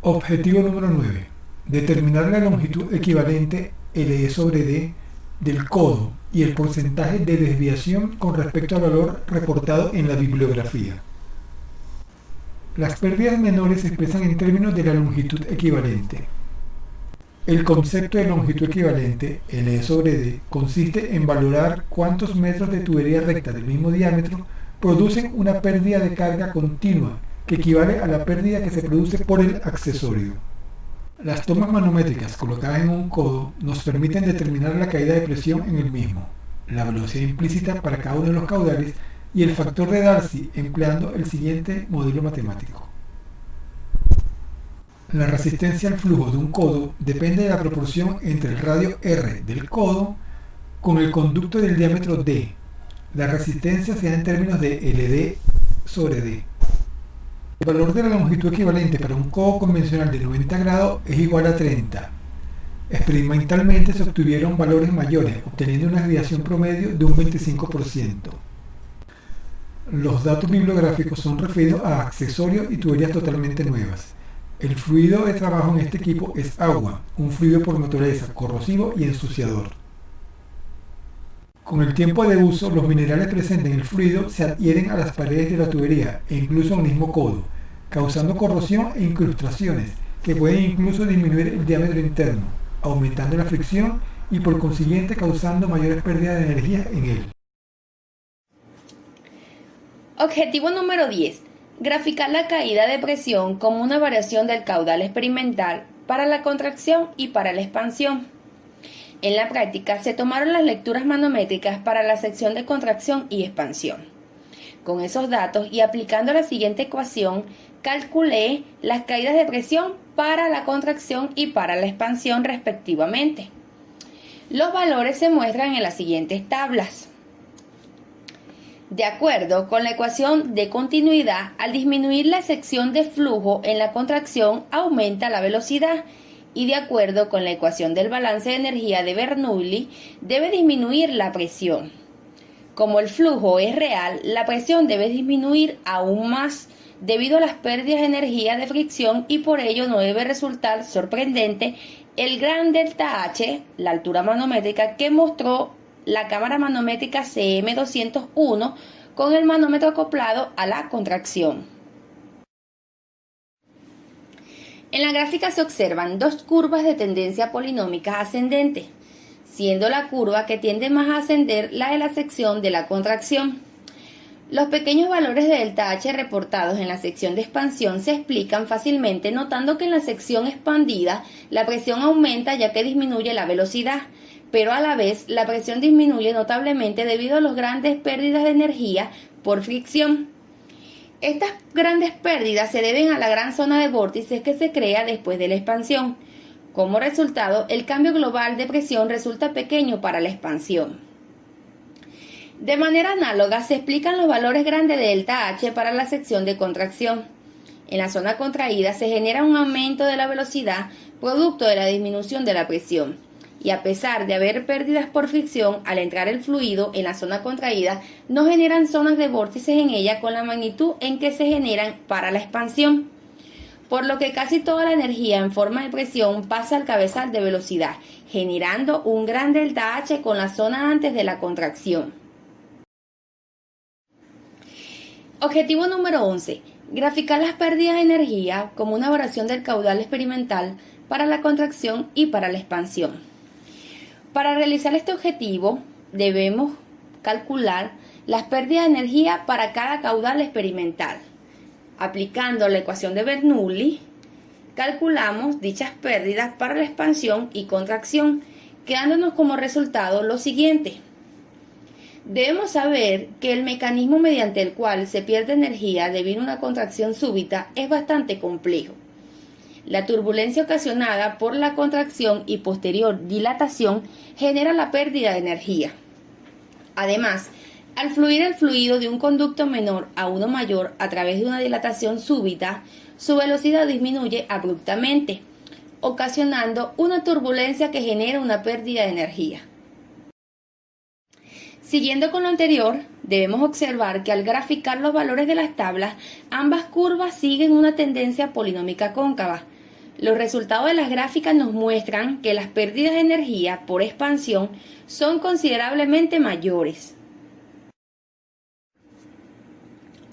Objetivo número 9. Determinar la longitud equivalente LE sobre D del codo y el porcentaje de desviación con respecto al valor reportado en la bibliografía. Las pérdidas menores se expresan en términos de la longitud equivalente. El concepto de longitud equivalente, LE sobre D, consiste en valorar cuántos metros de tubería recta del mismo diámetro producen una pérdida de carga continua que equivale a la pérdida que se produce por el accesorio. Las tomas manométricas colocadas en un codo nos permiten determinar la caída de presión en el mismo, la velocidad implícita para cada uno de los caudales y el factor de Darcy empleando el siguiente modelo matemático. La resistencia al flujo de un codo depende de la proporción entre el radio R del codo con el conducto del diámetro D. La resistencia se da en términos de LD sobre D. El valor de la longitud equivalente para un codo convencional de 90 grados es igual a 30. Experimentalmente se obtuvieron valores mayores, obteniendo una desviación promedio de un 25%. Los datos bibliográficos son referidos a accesorios y tuberías totalmente nuevas. El fluido de trabajo en este equipo es agua, un fluido por naturaleza corrosivo y ensuciador. Con el tiempo de uso, los minerales presentes en el fluido se adhieren a las paredes de la tubería e incluso al mismo codo, causando corrosión e incrustaciones que pueden incluso disminuir el diámetro interno, aumentando la fricción y por consiguiente causando mayores pérdidas de energía en él. Objetivo número 10. Graficar la caída de presión como una variación del caudal experimental para la contracción y para la expansión. En la práctica se tomaron las lecturas manométricas para la sección de contracción y expansión. Con esos datos y aplicando la siguiente ecuación, calculé las caídas de presión para la contracción y para la expansión respectivamente. Los valores se muestran en las siguientes tablas. De acuerdo con la ecuación de continuidad, al disminuir la sección de flujo en la contracción aumenta la velocidad y de acuerdo con la ecuación del balance de energía de Bernoulli debe disminuir la presión. Como el flujo es real, la presión debe disminuir aún más debido a las pérdidas de energía de fricción y por ello no debe resultar sorprendente el gran delta H, la altura manométrica que mostró la cámara manométrica CM201 con el manómetro acoplado a la contracción. En la gráfica se observan dos curvas de tendencia polinómica ascendente, siendo la curva que tiende más a ascender la de la sección de la contracción. Los pequeños valores de delta H reportados en la sección de expansión se explican fácilmente notando que en la sección expandida la presión aumenta ya que disminuye la velocidad, pero a la vez la presión disminuye notablemente debido a las grandes pérdidas de energía por fricción. Estas grandes pérdidas se deben a la gran zona de vórtices que se crea después de la expansión. Como resultado, el cambio global de presión resulta pequeño para la expansión. De manera análoga, se explican los valores grandes de delta H para la sección de contracción. En la zona contraída se genera un aumento de la velocidad producto de la disminución de la presión. Y a pesar de haber pérdidas por fricción, al entrar el fluido en la zona contraída, no generan zonas de vórtices en ella con la magnitud en que se generan para la expansión. Por lo que casi toda la energía en forma de presión pasa al cabezal de velocidad, generando un gran delta H con la zona antes de la contracción. Objetivo número 11. Graficar las pérdidas de energía como una variación del caudal experimental para la contracción y para la expansión. Para realizar este objetivo, debemos calcular las pérdidas de energía para cada caudal experimental. Aplicando la ecuación de Bernoulli, calculamos dichas pérdidas para la expansión y contracción, quedándonos como resultado lo siguiente. Debemos saber que el mecanismo mediante el cual se pierde energía debido a una contracción súbita es bastante complejo. La turbulencia ocasionada por la contracción y posterior dilatación genera la pérdida de energía. Además, al fluir el fluido de un conducto menor a uno mayor a través de una dilatación súbita, su velocidad disminuye abruptamente, ocasionando una turbulencia que genera una pérdida de energía. Siguiendo con lo anterior, debemos observar que al graficar los valores de las tablas, ambas curvas siguen una tendencia polinómica cóncava, Los resultados de las gráficas nos muestran que las pérdidas de energía por expansión son considerablemente mayores.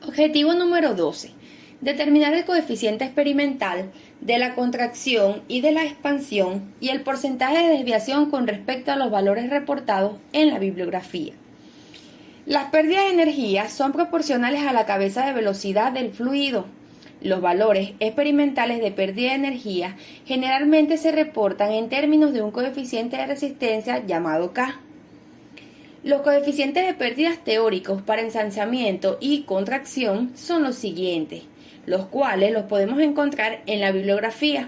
Objetivo número 12. Determinar el coeficiente experimental de la contracción y de la expansión y el porcentaje de desviación con respecto a los valores reportados en la bibliografía. Las pérdidas de energía son proporcionales a la cabeza de velocidad del fluido. Los valores experimentales de pérdida de energía generalmente se reportan en términos de un coeficiente de resistencia llamado K. Los coeficientes de pérdidas teóricos para ensanchamiento y contracción son los siguientes, los cuales los podemos encontrar en la bibliografía.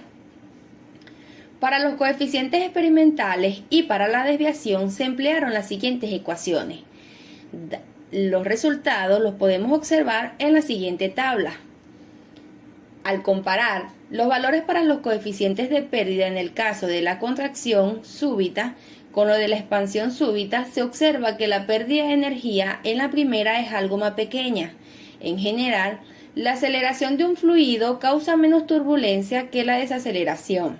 Para los coeficientes experimentales y para la desviación se emplearon las siguientes ecuaciones. Los resultados los podemos observar en la siguiente tabla. Al comparar los valores para los coeficientes de pérdida en el caso de la contracción súbita con lo de la expansión súbita, se observa que la pérdida de energía en la primera es algo más pequeña. En general, la aceleración de un fluido causa menos turbulencia que la desaceleración.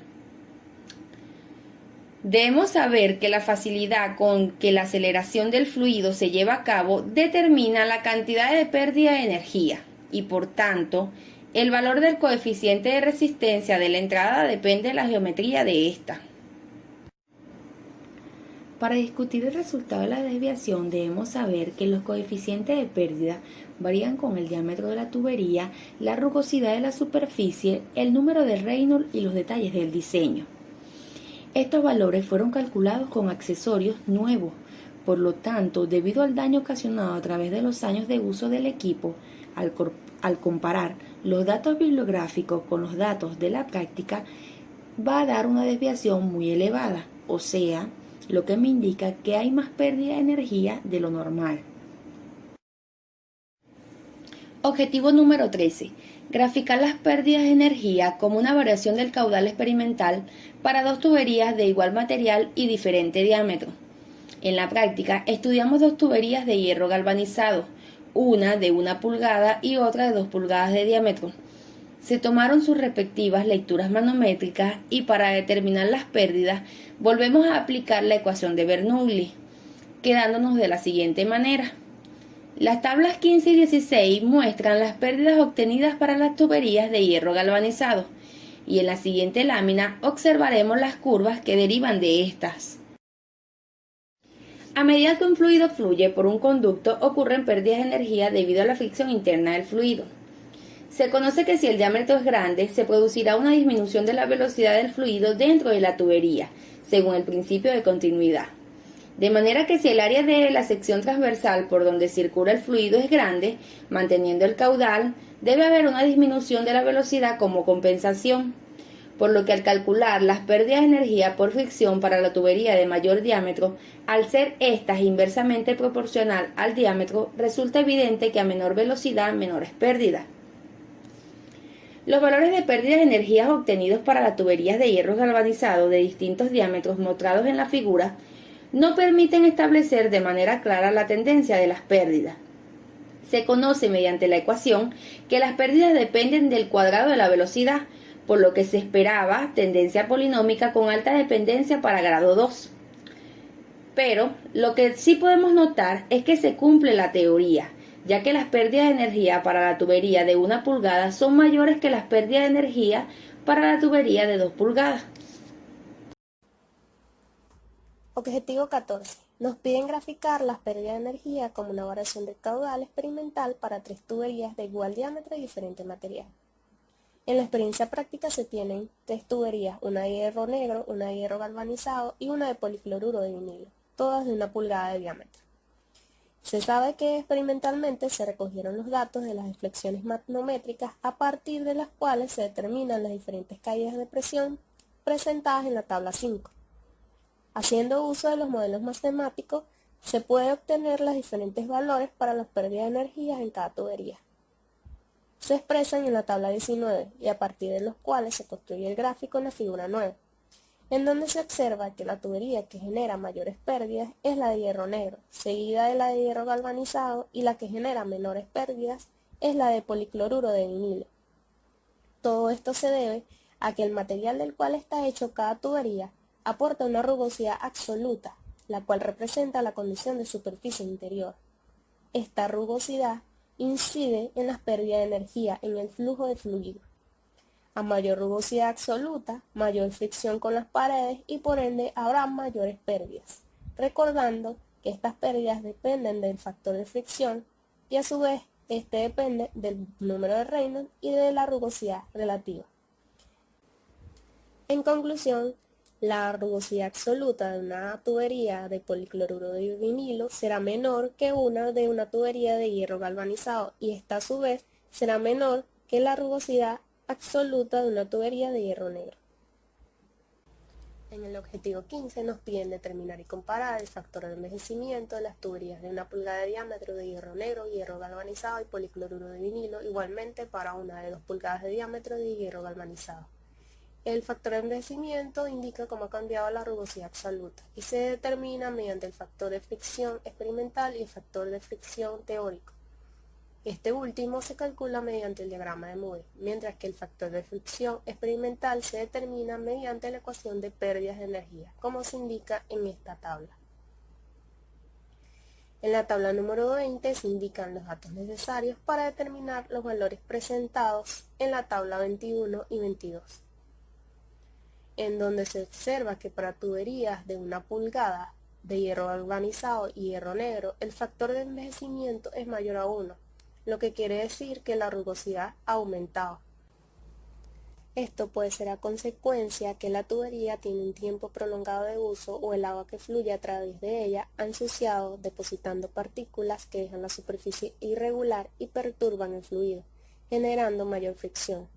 Debemos saber que la facilidad con que la aceleración del fluido se lleva a cabo determina la cantidad de pérdida de energía y, por tanto, el valor del coeficiente de resistencia de la entrada depende de la geometría de esta. Para discutir el resultado de la desviación debemos saber que los coeficientes de pérdida varían con el diámetro de la tubería, la rugosidad de la superficie, el número de Reynolds y los detalles del diseño. Estos valores fueron calculados con accesorios nuevos, por lo tanto, debido al daño ocasionado a través de los años de uso del equipo, al comparar los datos bibliográficos con los datos de la práctica, va a dar una desviación muy elevada, o sea, lo que me indica que hay más pérdida de energía de lo normal. Objetivo número 13. Graficar las pérdidas de energía como una variación del caudal experimental para dos tuberías de igual material y diferente diámetro. En la práctica, estudiamos dos tuberías de hierro galvanizado, una de 1 pulgada y otra de 2 pulgadas de diámetro. Se tomaron sus respectivas lecturas manométricas y para determinar las pérdidas volvemos a aplicar la ecuación de Bernoulli, quedándonos de la siguiente manera. Las tablas 15 y 16 muestran las pérdidas obtenidas para las tuberías de hierro galvanizado y en la siguiente lámina observaremos las curvas que derivan de estas. A medida que un fluido fluye por un conducto ocurren pérdidas de energía debido a la fricción interna del fluido. Se conoce que si el diámetro es grande, se producirá una disminución de la velocidad del fluido dentro de la tubería, según el principio de continuidad. De manera que si el área de la sección transversal por donde circula el fluido es grande, manteniendo el caudal, debe haber una disminución de la velocidad como compensación. Por lo que al calcular las pérdidas de energía por fricción para la tubería de mayor diámetro, al ser estas inversamente proporcional al diámetro, resulta evidente que a menor velocidad, menores pérdidas. Los valores de pérdida de energía obtenidos para las tuberías de hierro galvanizado de distintos diámetros mostrados en la figura no permiten establecer de manera clara la tendencia de las pérdidas. Se conoce mediante la ecuación que las pérdidas dependen del cuadrado de la velocidad, por lo que se esperaba tendencia polinómica con alta dependencia para grado 2. Pero lo que sí podemos notar es que se cumple la teoría, ya que las pérdidas de energía para la tubería de 1 pulgada son mayores que las pérdidas de energía para la tubería de 2 pulgadas. Objetivo 14. Nos piden graficar las pérdidas de energía como una variación del caudal experimental para 3 tuberías de igual diámetro y diferente material. En la experiencia práctica se tienen 3 tuberías, una de hierro negro, una de hierro galvanizado y una de policloruro de vinilo, todas de 1 pulgada de diámetro. Se sabe que experimentalmente se recogieron los datos de las deflexiones manométricas a partir de las cuales se determinan las diferentes caídas de presión presentadas en la tabla 5. Haciendo uso de los modelos matemáticos, se puede obtener los diferentes valores para las pérdidas de energía en cada tubería. Se expresan en la tabla 19 y a partir de los cuales se construye el gráfico en la figura 9, en donde se observa que la tubería que genera mayores pérdidas es la de hierro negro, seguida de la de hierro galvanizado, y la que genera menores pérdidas es la de policloruro de vinilo. Todo esto se debe a que el material del cual está hecho cada tubería aporta una rugosidad absoluta, la cual representa la condición de superficie interior. Esta rugosidad incide en las pérdidas de energía en el flujo de fluido. A mayor rugosidad absoluta, mayor fricción con las paredes y por ende habrá mayores pérdidas, recordando que estas pérdidas dependen del factor de fricción y a su vez este depende del número de Reynolds y de la rugosidad relativa. En conclusión, la rugosidad absoluta de una tubería de policloruro de vinilo será menor que una de una tubería de hierro galvanizado y esta a su vez será menor que la rugosidad absoluta de una tubería de hierro negro. En el objetivo 15 nos piden determinar y comparar el factor de envejecimiento de las tuberías de 1 pulgada de diámetro de hierro negro, hierro galvanizado y policloruro de vinilo, igualmente para una de 2 pulgadas de diámetro de hierro galvanizado. El factor de envejecimiento indica cómo ha cambiado la rugosidad absoluta y se determina mediante el factor de fricción experimental y el factor de fricción teórico. Este último se calcula mediante el diagrama de Moody, mientras que el factor de fricción experimental se determina mediante la ecuación de pérdidas de energía, como se indica en esta tabla. En la tabla número 20 se indican los datos necesarios para determinar los valores presentados en la tabla 21 y 22, en donde se observa que para tuberías de 1 pulgada de hierro galvanizado y hierro negro, el factor de envejecimiento es mayor a 1, lo que quiere decir que la rugosidad ha aumentado. Esto puede ser a consecuencia que la tubería tiene un tiempo prolongado de uso o el agua que fluye a través de ella ha ensuciado, depositando partículas que dejan la superficie irregular y perturban el fluido, generando mayor fricción.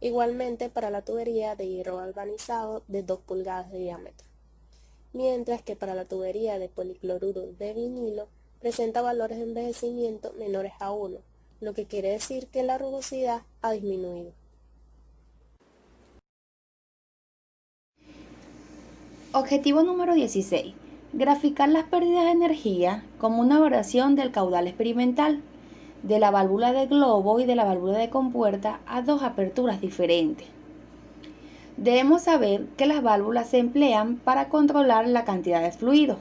Igualmente para la tubería de hierro galvanizado de 2 pulgadas de diámetro, mientras que para la tubería de policloruro de vinilo presenta valores de envejecimiento menores a 1, lo que quiere decir que la rugosidad ha disminuido. Objetivo número 16. Graficar las pérdidas de energía como una variación del caudal experimental de la válvula de globo y de la válvula de compuerta a 2 aperturas diferentes. Debemos saber que las válvulas se emplean para controlar la cantidad de fluido.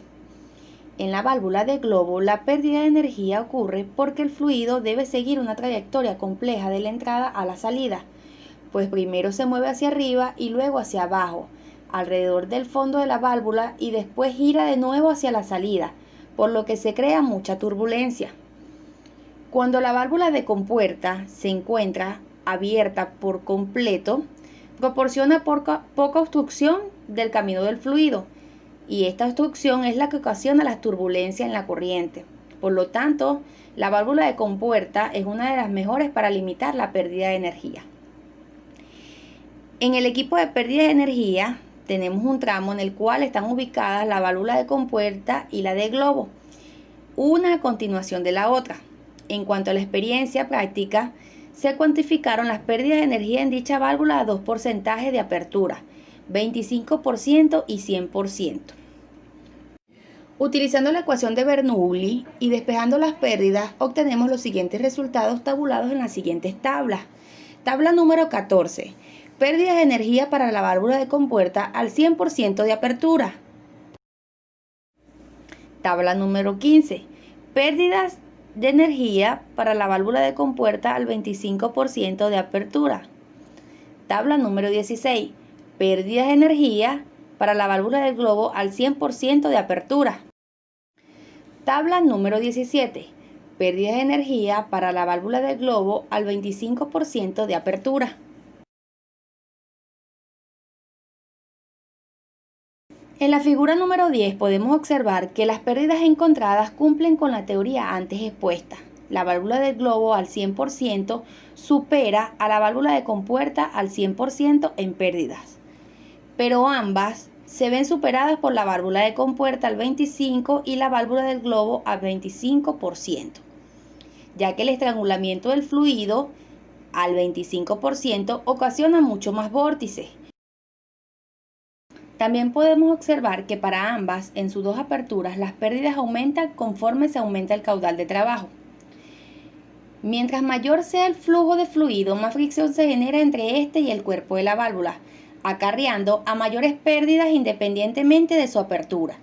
En la válvula de globo, la pérdida de energía ocurre porque el fluido debe seguir una trayectoria compleja de la entrada a la salida, pues primero se mueve hacia arriba y luego hacia abajo, alrededor del fondo de la válvula y después gira de nuevo hacia la salida, por lo que se crea mucha turbulencia. Cuando la válvula de compuerta se encuentra abierta por completo, proporciona poca obstrucción del camino del fluido, y esta obstrucción es la que ocasiona las turbulencias en la corriente. Por lo tanto, la válvula de compuerta es una de las mejores para limitar la pérdida de energía. En el equipo de pérdida de energía tenemos un tramo en el cual están ubicadas la válvula de compuerta y la de globo, una a continuación de la otra. En cuanto a la experiencia práctica, se cuantificaron las pérdidas de energía en dicha válvula a 2 porcentajes de apertura, 25% y 100%. Utilizando la ecuación de Bernoulli y despejando las pérdidas, obtenemos los siguientes resultados tabulados en las siguientes tablas. Tabla número 14. Pérdidas de energía para la válvula de compuerta al 100% de apertura. Tabla número 15. Pérdidas de energía para la válvula de compuerta al 25% de apertura. Tabla número 16. Pérdidas de energía para la válvula del globo al 100% de apertura. Tabla número 17. Pérdidas de energía para la válvula del globo al 25% de apertura. En la figura número 10 podemos observar que las pérdidas encontradas cumplen con la teoría antes expuesta. La válvula del globo al 100% supera a la válvula de compuerta al 100% en pérdidas, pero ambas se ven superadas por la válvula de compuerta al 25% y la válvula del globo al 25%, ya que el estrangulamiento del fluido al 25% ocasiona mucho más vórtices. También podemos observar que para ambas, en sus 2 aperturas, las pérdidas aumentan conforme se aumenta el caudal de trabajo. Mientras mayor sea el flujo de fluido, más fricción se genera entre este y el cuerpo de la válvula, acarreando a mayores pérdidas independientemente de su apertura.